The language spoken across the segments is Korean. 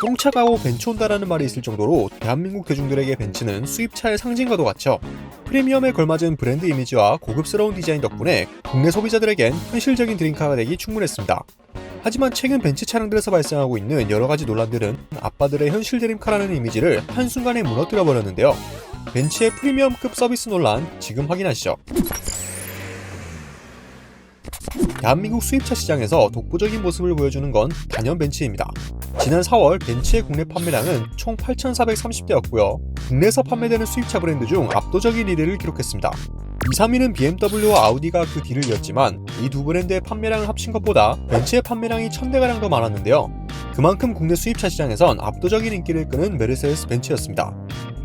똥차 가고 벤츠 온다라는 말이 있을 정도로 대한민국 대중들에게 벤츠는 수입차의 상징과도 같죠. 프리미엄에 걸맞은 브랜드 이미지와 고급스러운 디자인 덕분에 국내 소비자들에겐 현실적인 드림카가 되기 충분했습니다. 하지만 최근 벤츠 차량들에서 발생하고 있는 여러가지 논란들은 아빠들의 현실 드림카라는 이미지를 한순간에 무너뜨려버렸는데요. 벤츠의 프리미엄급 서비스 논란, 지금 확인하시죠. 대한민국 수입차 시장에서 독보적인 모습을 보여주는 건 단연 벤츠입니다. 지난 4월 벤츠의 국내 판매량은 총 8,430대였고요. 국내에서 판매되는 수입차 브랜드 중 압도적인 1위를 기록했습니다. 2, 3위는 BMW와 아우디가 그 뒤를 이었지만 이 두 브랜드의 판매량을 합친 것보다 벤츠의 판매량이 1000대가량 더 많았는데요. 그만큼 국내 수입차 시장에선 압도적인 인기를 끄는 메르세데스 벤츠였습니다.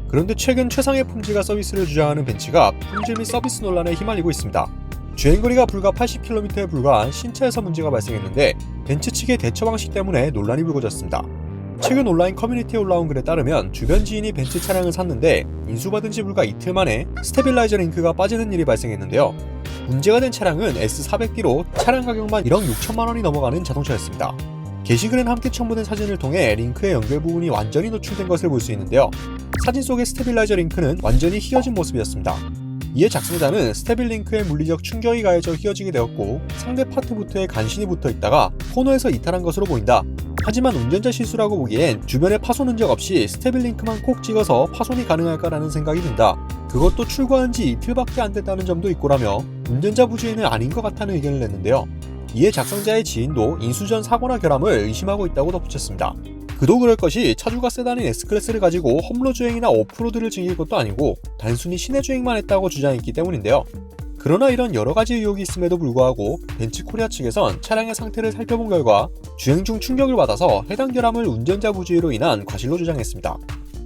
그런데 최근 최상의 품질과 서비스를 주장하는 벤츠가 품질 및 서비스 논란에 휘말리고 있습니다. 주행거리가 불과 80km에 불과한 신차에서 문제가 발생했는데 벤츠 측의 대처 방식 때문에 논란이 불거졌습니다. 최근 온라인 커뮤니티에 올라온 글에 따르면 주변 지인이 벤츠 차량을 샀는데 인수받은 지 불과 이틀 만에 스테빌라이저 링크가 빠지는 일이 발생했는데요. 문제가 된 차량은 S400D로 차량 가격만 1억 6천만 원이 넘어가는 자동차였습니다. 게시글엔 함께 첨부된 사진을 통해 링크의 연결 부분이 완전히 노출된 것을 볼 수 있는데요. 사진 속의 스테빌라이저 링크는 완전히 휘어진 모습이었습니다. 이에 작성자는 스테빌 링크에 물리적 충격이 가해져 휘어지게 되었고 상대 파트부트에 간신히 붙어 있다가 코너에서 이탈한 것으로 보인다. 하지만 운전자 실수라고 보기엔 주변에 파손 흔적 없이 스테빌 링크만 콕 찍어서 파손이 가능할까라는 생각이 든다. 그것도 출고한 지 이틀밖에 안 됐다는 점도 있고라며 운전자 부주의는 아닌 것 같다는 의견을 냈는데요. 이에 작성자의 지인도 인수 전 사고나 결함을 의심하고 있다고 덧붙였습니다. 그도 그럴 것이 차주가 세단인 S클래스를 가지고 험로 주행이나 오프로드를 즐길 것도 아니고 단순히 시내 주행만 했다고 주장했기 때문인데요. 그러나 이런 여러가지 의혹이 있음에도 불구하고 벤츠 코리아 측에선 차량의 상태를 살펴본 결과 주행 중 충격을 받아서 해당 결함을 운전자 부주의로 인한 과실로 주장했습니다.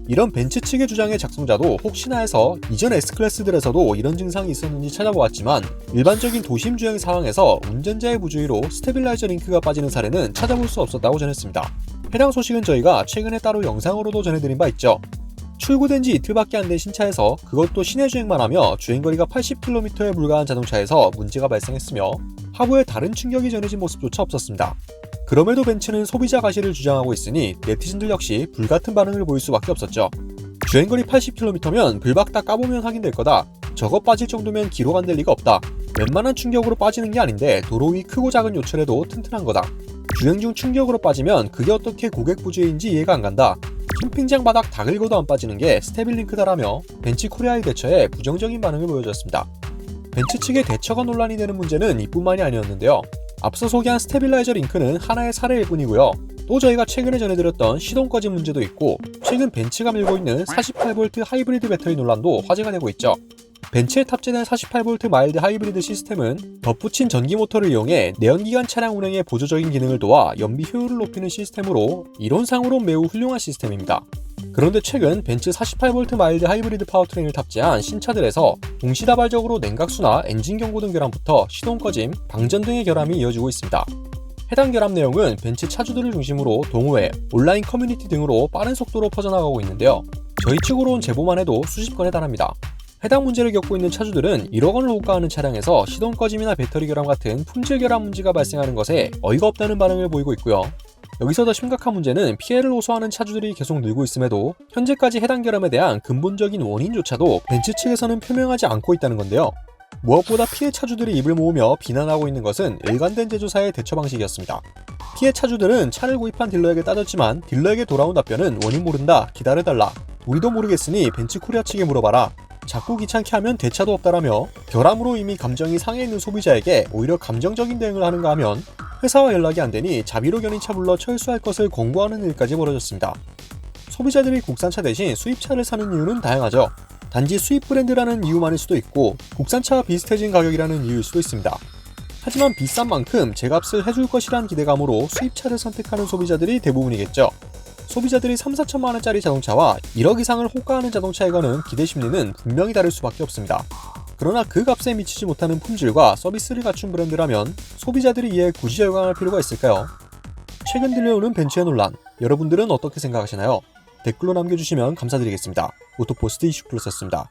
이런 벤츠 측의 주장의 작성자도 혹시나 해서 이전 S클래스들에서도 이런 증상이 있었는지 찾아보았지만 일반적인 도심 주행 상황에서 운전자의 부주의로 스테빌라이저 링크가 빠지는 사례는 찾아볼 수 없었다고 전했습니다. 해당 소식은 저희가 최근에 따로 영상으로도 전해드린 바 있죠. 출고된 지 이틀밖에 안 된 신차에서 그것도 시내 주행만 하며 주행거리가 80km에 불과한 자동차에서 문제가 발생했으며 하부에 다른 충격이 전해진 모습조차 없었습니다. 그럼에도 벤츠는 소비자 과실을 주장하고 있으니 네티즌들 역시 불같은 반응을 보일 수밖에 없었죠. 주행거리 80km면 불박 다 까보면 확인될 거다. 저거 빠질 정도면 기록 안 될 리가 없다. 웬만한 충격으로 빠지는 게 아닌데 도로 위 크고 작은 요철에도 튼튼한 거다. 주행 중 충격으로 빠지면 그게 어떻게 고객 부주의인지 이해가 안 간다. 캠핑장 바닥 다 긁어도 안 빠지는 게 스테빌 링크다라며 벤츠 코리아의 대처에 부정적인 반응을 보여줬습니다. 벤츠 측의 대처가 논란이 되는 문제는 이뿐만이 아니었는데요. 앞서 소개한 스테빌라이저 링크는 하나의 사례일 뿐이고요. 또 저희가 최근에 전해드렸던 시동 꺼짐 문제도 있고 최근 벤츠가 밀고 있는 48V 하이브리드 배터리 논란도 화제가 되고 있죠. 벤츠에 탑재된 48V 마일드 하이브리드 시스템은 덧붙인 전기 모터를 이용해 내연기관 차량 운행의 보조적인 기능을 도와 연비 효율을 높이는 시스템으로 이론상으로 매우 훌륭한 시스템입니다. 그런데 최근 벤츠 48V 마일드 하이브리드 파워트레인을 탑재한 신차들에서 동시다발적으로 냉각수나 엔진 경고 등 결함부터 시동 꺼짐, 방전 등의 결함이 이어지고 있습니다. 해당 결함 내용은 벤츠 차주들을 중심으로 동호회, 온라인 커뮤니티 등으로 빠른 속도로 퍼져나가고 있는데요. 저희 측으로 온 제보만 해도 수십 건에 달합니다. 해당 문제를 겪고 있는 차주들은 1억 원을 호가하는 차량에서 시동 꺼짐이나 배터리 결함 같은 품질 결함 문제가 발생하는 것에 어이가 없다는 반응을 보이고 있고요. 여기서 더 심각한 문제는 피해를 호소하는 차주들이 계속 늘고 있음에도 현재까지 해당 결함에 대한 근본적인 원인조차도 벤츠 측에서는 표명하지 않고 있다는 건데요. 무엇보다 피해 차주들이 입을 모으며 비난하고 있는 것은 일관된 제조사의 대처 방식이었습니다. 피해 차주들은 차를 구입한 딜러에게 따졌지만 딜러에게 돌아온 답변은 원인 모른다, 기다려달라, 우리도 모르겠으니 벤츠 코리아 측에 물어봐라, 자꾸 귀찮게 하면 대차도 없다라며 결함으로 이미 감정이 상해 있는 소비자에게 오히려 감정적인 대응을 하는가 하면 회사와 연락이 안 되니 자비로 견인차 불러 철수할 것을 권고하는 일까지 벌어졌습니다. 소비자들이 국산차 대신 수입차를 사는 이유는 다양하죠. 단지 수입 브랜드라는 이유만일 수도 있고 국산차와 비슷해진 가격이라는 이유일 수도 있습니다. 하지만 비싼 만큼 제값을 해줄 것이란 기대감으로 수입차를 선택하는 소비자들이 대부분이겠죠. 소비자들이 3-4천만 원짜리 자동차와 1억 이상을 호가하는 자동차에 거는 기대 심리는 분명히 다를 수밖에 없습니다. 그러나 그 값에 미치지 못하는 품질과 서비스를 갖춘 브랜드라면 소비자들이 이에 굳이 열광할 필요가 있을까요? 최근 들려오는 벤츠의 논란, 여러분들은 어떻게 생각하시나요? 댓글로 남겨주시면 감사드리겠습니다. 오토포스트 이슈플러스였습니다.